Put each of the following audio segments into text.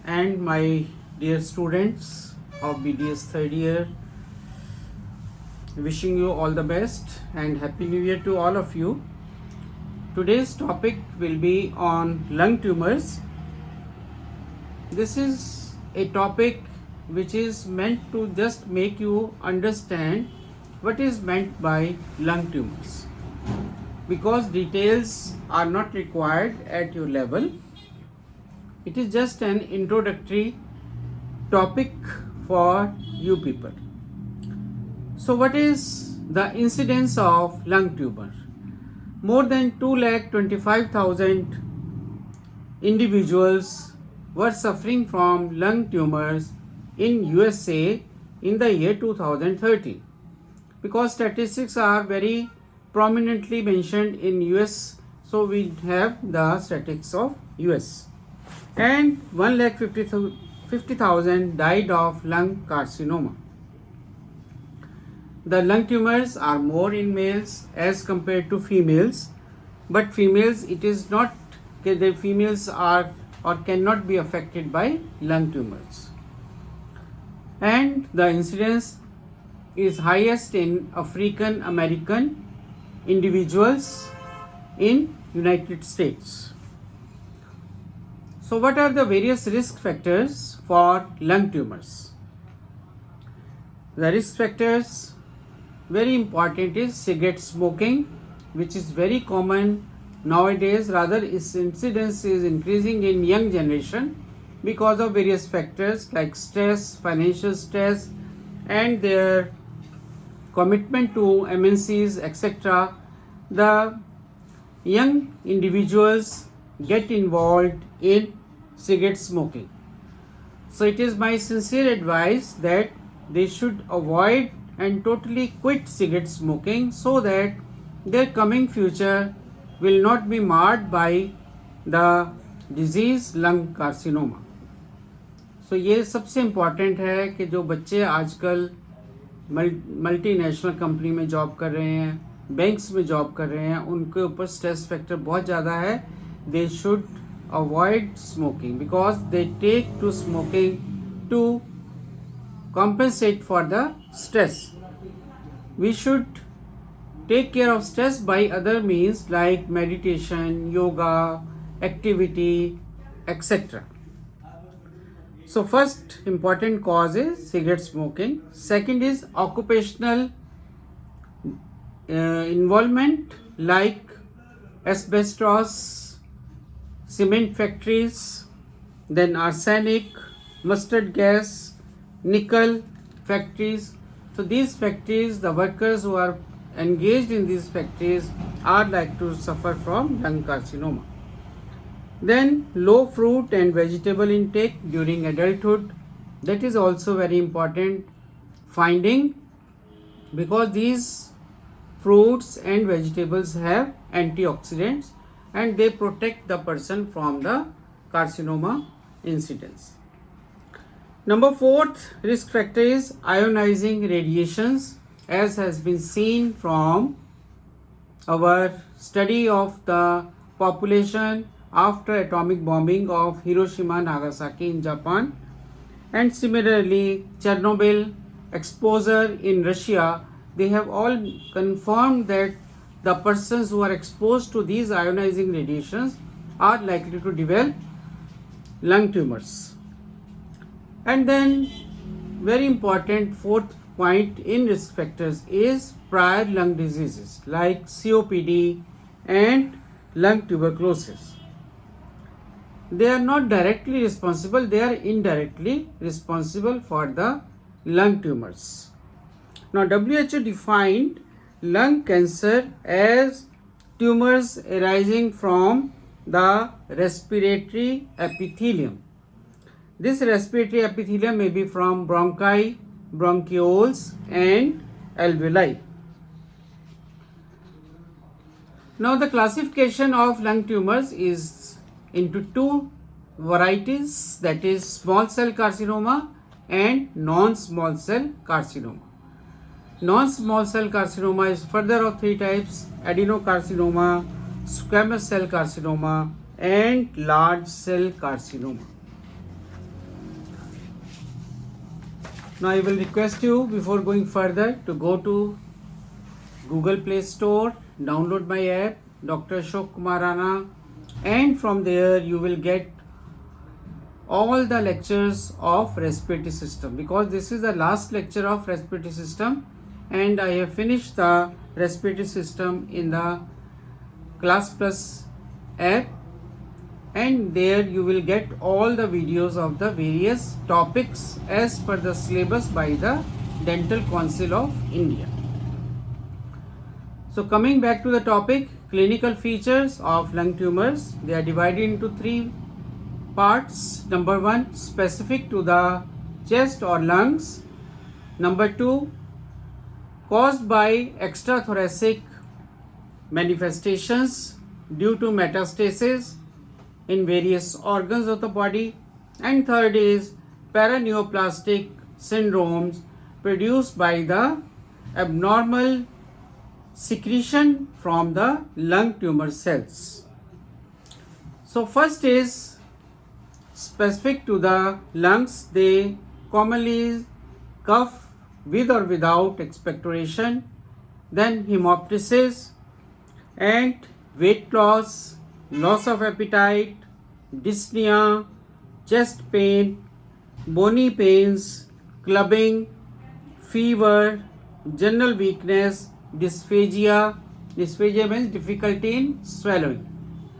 and my dear students of BDS third year, wishing you all the best and Happy New Year to all of you. Today's topic will be on lung tumors. This is a topic which is meant to just make you understand what is meant by lung tumors, because details are not required at your level. It is just an introductory topic for you people. So what is the incidence of lung tumor? More than 2,25,000 individuals were suffering from lung tumors in USA in the year 2013, because statistics are very prominently mentioned in US, so we have the statistics of US. And 1,50,000 died of lung carcinoma. The lung tumors are more in males as compared to females, but females, it is not that the females are or cannot be affected by lung tumors. And the incidence is highest in African American individuals in United States. So what are the various risk factors for lung tumors? The risk factors, very important, is cigarette smoking, which is very common nowadays. Rather, its incidence is increasing in young generation because of various factors like stress, financial stress, and their commitment to MNCs, etc. The young individuals get involved in cigarette smoking. So it is my sincere advice that they should avoid and totally quit cigarette smoking, so that their coming future will not be marred by the disease lung carcinoma. So ये सबसे important है कि जो बच्चे आजकल multinational company में job कर रहे हैं, बैंक्स में जॉब कर रहे हैं, उनके ऊपर स्ट्रेस फैक्टर बहुत ज़्यादा है. They should avoid smoking because they take to smoking to compensate for the stress. We should take care of stress by other means like meditation, yoga, activity, etc. So first important cause is cigarette smoking. Second is occupational involvement like asbestos, cement factories, then arsenic, mustard gas, nickel factories. So these factories, the workers who are engaged in these factories are like to suffer from lung carcinoma. Then low fruit and vegetable intake during adulthood, that is also very important finding, because these fruits and vegetables have antioxidants and they protect the person from the carcinoma incidence. Number fourth risk factor is ionizing radiations, as has been seen from our study of the population after atomic bombing of Hiroshima and Nagasaki in Japan, and similarly Chernobyl exposure in Russia. They have all confirmed that the persons who are exposed to these ionizing radiations are likely to develop lung tumors. And then very important fourth point in risk factors is prior lung diseases like COPD and lung tuberculosis. They are not directly responsible, they are indirectly responsible for the lung tumors. Now WHO defined lung cancer as tumors arising from the respiratory epithelium. This respiratory epithelium may be from bronchi, bronchioles and alveoli. Now the classification of lung tumors is into two varieties, that is small cell carcinoma and non-small cell carcinoma. Non-small cell carcinoma is further of three types: adenocarcinoma, squamous cell carcinoma and large cell carcinoma. Now I will request you, before going further, to go to Google Play Store, download my app, Dr. Ashok Kumar Rana, and from there you will get all the lectures of respiratory system, because this is the last lecture of respiratory system and I have finished the respiratory system in the Class Plus app, and there you will get all the videos of the various topics as per the syllabus by the Dental Council of India. So coming back to the topic, clinical features of lung tumors, they are divided into three parts. Number one, specific to the chest or lungs. Number two, caused by extrathoracic manifestations due to metastases in various organs of the body. And third is paraneoplastic syndromes produced by the abnormal secretion from the lung tumor cells. So first is specific to the lungs. They commonly cough with or without expectoration, then hemoptysis and weight loss, loss of appetite, dyspnea, chest pain, bony pains, clubbing, fever, general weakness, dysphagia. Dysphagia means difficulty in swallowing.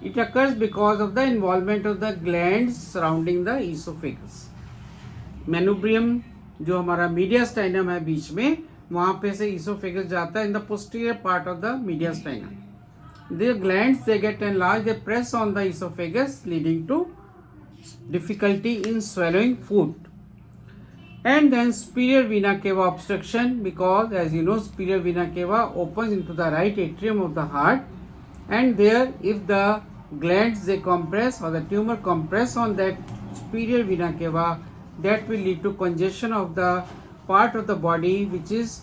It occurs because of the involvement of the glands surrounding the esophagus. Manubrium जो हमारा mediastinum है बीच में, वहाँ पे से esophagus जाता है in the posterior part of the mediastinum. The glands, they get enlarged, they press on the esophagus, leading to difficulty in swallowing food. And then superior vena cava obstruction, because as you know, superior vena cava opens into the right atrium of the heart, and there if the glands they compress or the tumor compress on that superior vena cava, that will lead to congestion of the part of the body which is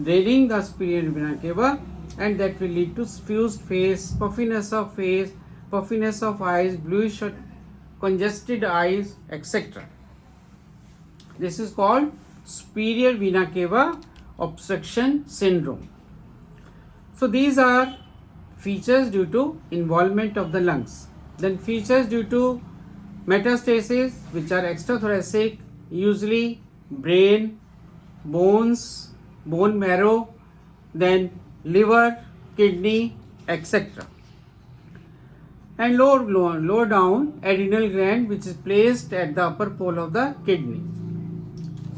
draining the superior vena cava, and that will lead to fused face, puffiness of eyes, bluish or congested eyes, etc. This is called superior vena cava obstruction syndrome. So these are features due to involvement of the lungs. Then features due to metastases, which are extrathoracic, usually brain, bones, bone marrow, then liver, kidney, etc. And lower down adrenal gland, which is placed at the upper pole of the kidney.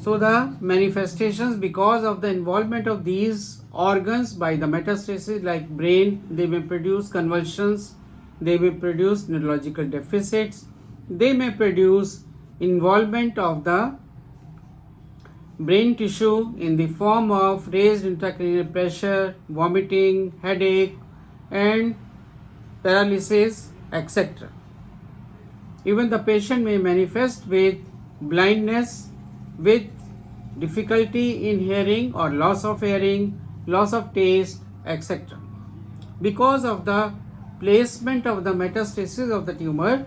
So the manifestations because of the involvement of these organs by the metastases like brain, they may produce convulsions, they may produce neurological deficits, they may produce involvement of the brain tissue in the form of raised intracranial pressure, vomiting, headache and paralysis, etc. Even the patient may manifest with blindness, with difficulty in hearing or loss of hearing, loss of taste, etc. Because of the placement of the metastasis of the tumor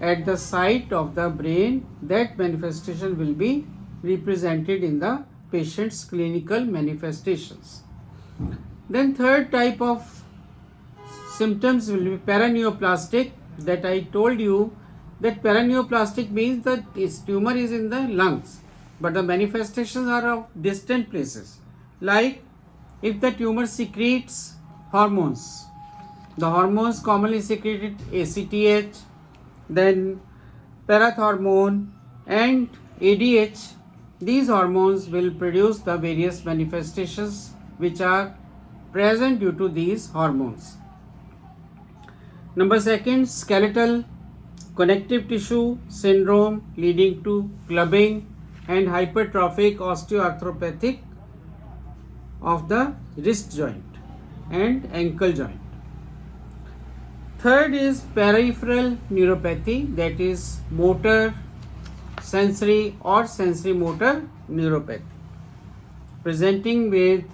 at the site of the brain, that manifestation will be represented in the patient's clinical manifestations. Then third type of symptoms will be paraneoplastic. That I told you that paraneoplastic means that this tumor is in the lungs, but the manifestations are of distant places. Like if the tumor secretes hormones, the hormones commonly secreted ACTH, then parathormone and ADH, these hormones will produce the various manifestations which are present due to these hormones. Number second, skeletal connective tissue syndrome leading to clubbing and hypertrophic osteoarthropathic of the wrist joint and ankle joint. Third is peripheral neuropathy, that is motor, sensory or sensory motor neuropathy, presenting with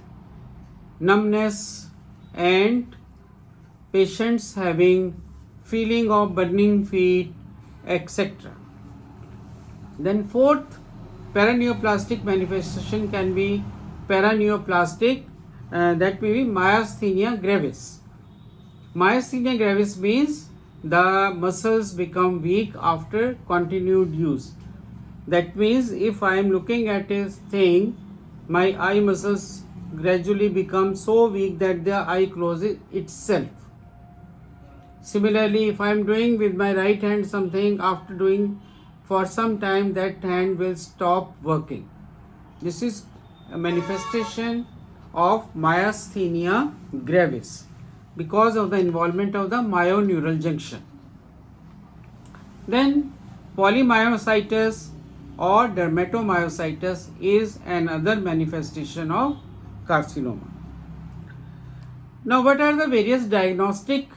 numbness and patients having feeling of burning feet, etc. Then fourth Paraneoplastic manifestation can be paraneoplastic, that may be myasthenia gravis. Myasthenia gravis means the muscles become weak after continued use. That means if I am looking at a thing, my eye muscles gradually become so weak that the eye closes itself. Similarly, if I am doing with my right hand something, after doing for some time, that hand will stop working. This is a manifestation of myasthenia gravis because of the involvement of the myoneural junction. Then polymyositis or dermatomyositis is another manifestation of carcinoma. Now, what are the various diagnostic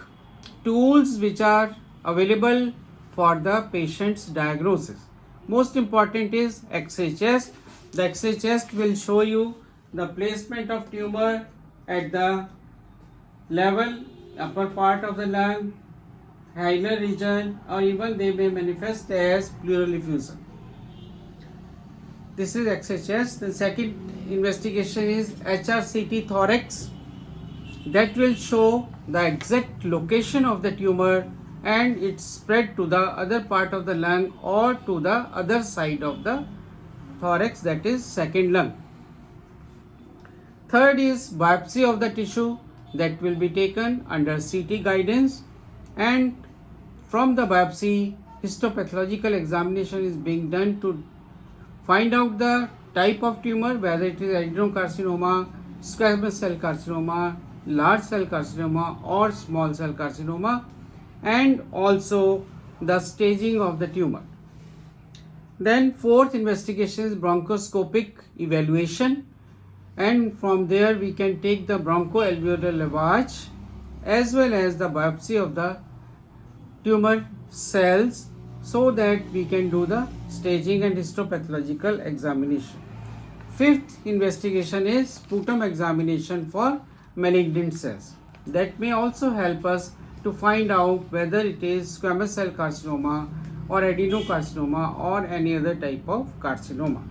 tools which are available for the patient's diagnosis? Most important is X-ray chest. The X-ray chest will show you the placement of tumor at the level, upper part of the lung, hilar region, or even they may manifest as pleural effusion. This is X-ray chest. The second investigation is HRCT thorax. That will show the exact location of the tumor and its spread to the other part of the lung or to the other side of the thorax, that is second lung. Third is biopsy of the tissue, that will be taken under CT guidance, and from the biopsy histopathological examination is being done to find out the type of tumor, whether it is adenocarcinoma, squamous cell carcinoma, large cell carcinoma or small cell carcinoma, and also the staging of the tumor. Then fourth investigation is bronchoscopic evaluation, and from there we can take the bronchoalveolar lavage as well as the biopsy of the tumor cells so that we can do the staging and histopathological examination. Fifth investigation is sputum examination for malignant cells. That may also help us to find out whether it is squamous cell carcinoma or adenocarcinoma or any other type of carcinoma.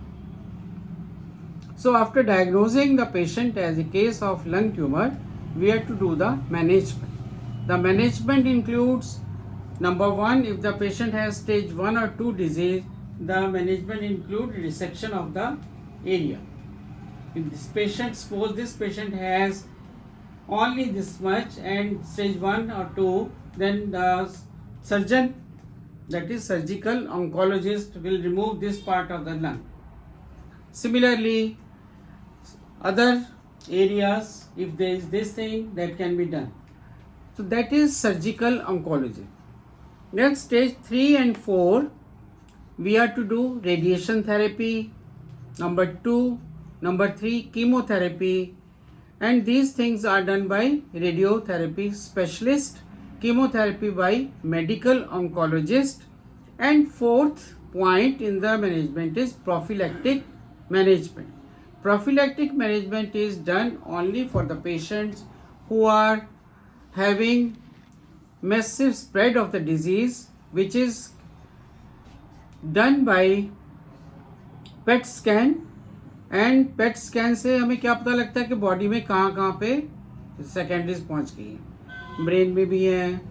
So after diagnosing the patient as a case of lung tumor, we have to do the management. The management includes, number one, if the patient has stage 1 or 2 disease, the management includes resection of the area. If this patient, suppose this patient has only this much and stage 1 or 2, then the surgeon, that is surgical oncologist, will remove this part of the lung. Similarly, other areas, if there is this thing, that can be done. So that is surgical oncology. Next, stage 3 and 4, we are to do radiation therapy, number 2, number 3, chemotherapy, and these things are done by radiotherapy specialist, chemotherapy by medical oncologist, and fourth point in the management is prophylactic management. Prophylactic management is done only for the patients who are having massive spread of the disease, which is done by PET scan, and PET scan से हमें क्या पता लगता है कि body में कहाँ कहाँ पे सेकेंडरीज पहुँच गई है. ब्रेन में भी है,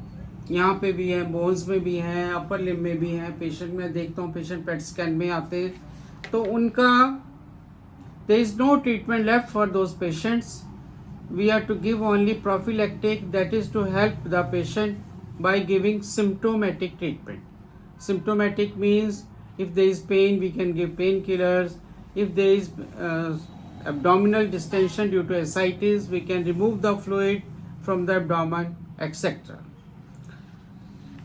यहाँ पे भी है, बोन्स में भी है, अपर लिम्ब में भी है. पेशेंट में देखता हूँ पेशेंट पेट स्कैन में आते हैं तो उनका there is no treatment left for those patients. We have to give only prophylactic, that is to help the patient by giving symptomatic treatment. Symptomatic means if there is pain, we can give painkillers. If there is abdominal distension due to ascites, we can remove the fluid from the abdomen, etc.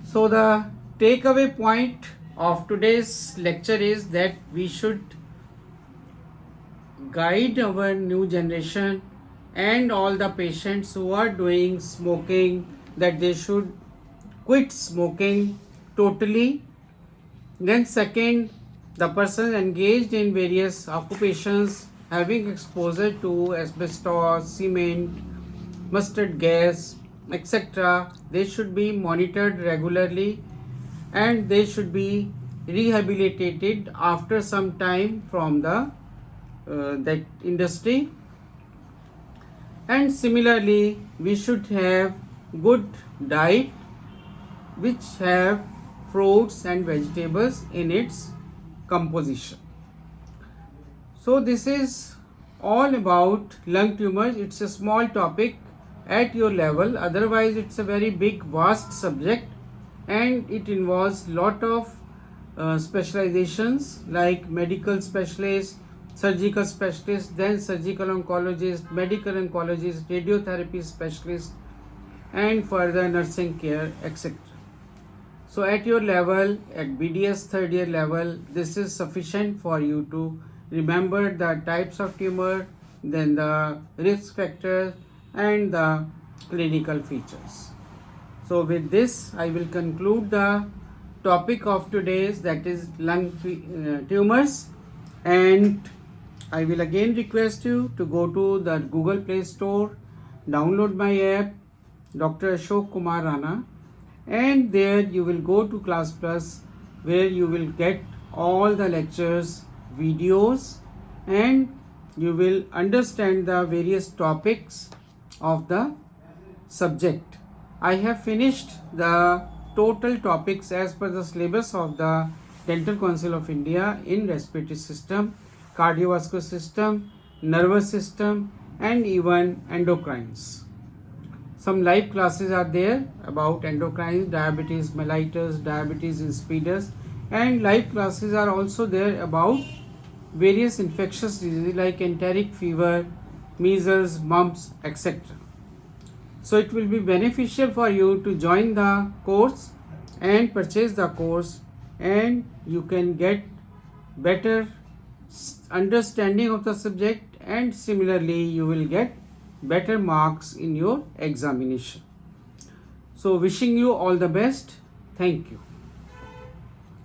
So the takeaway point of today's lecture is that we should guide our new generation and all the patients who are doing smoking that they should quit smoking totally. Then second, the person engaged in various occupations having exposure to asbestos, cement, mustard gas, etc., they should be monitored regularly and they should be rehabilitated after some time from the that industry. And similarly, we should have good diet which have fruits and vegetables in its composition. So this is all about lung tumors. It's a small topic at your level, otherwise it's a very big vast subject, and it involves lot of specializations like medical specialist, surgical specialist, then surgical oncologist, medical oncologist, radiotherapy specialist, and further nursing care, etc. So at your level, at BDS third year level, this is sufficient for you to remember the types of tumor, then the risk factors and the clinical features. So with this, I will conclude the topic of today's, that is lung tumors, and I will again request you to go to the Google Play Store, download my app, Dr. Ashok Kumar Rana, and there you will go to Class Plus, where you will get all the lectures, videos, and you will understand the various topics of the subject. I have finished the total topics as per the syllabus of the Dental Council of India in respiratory system, cardiovascular system, nervous system, and even endocrines. Some live classes are there about endocrines, diabetes mellitus, diabetes insipidus, and live classes are also there about various infectious diseases like enteric fever, measles, mumps, etc. So it will be beneficial for you to join the course and purchase the course, and you can get better understanding of the subject, and similarly you will get better marks in your examination. So wishing you all the best. Thank you.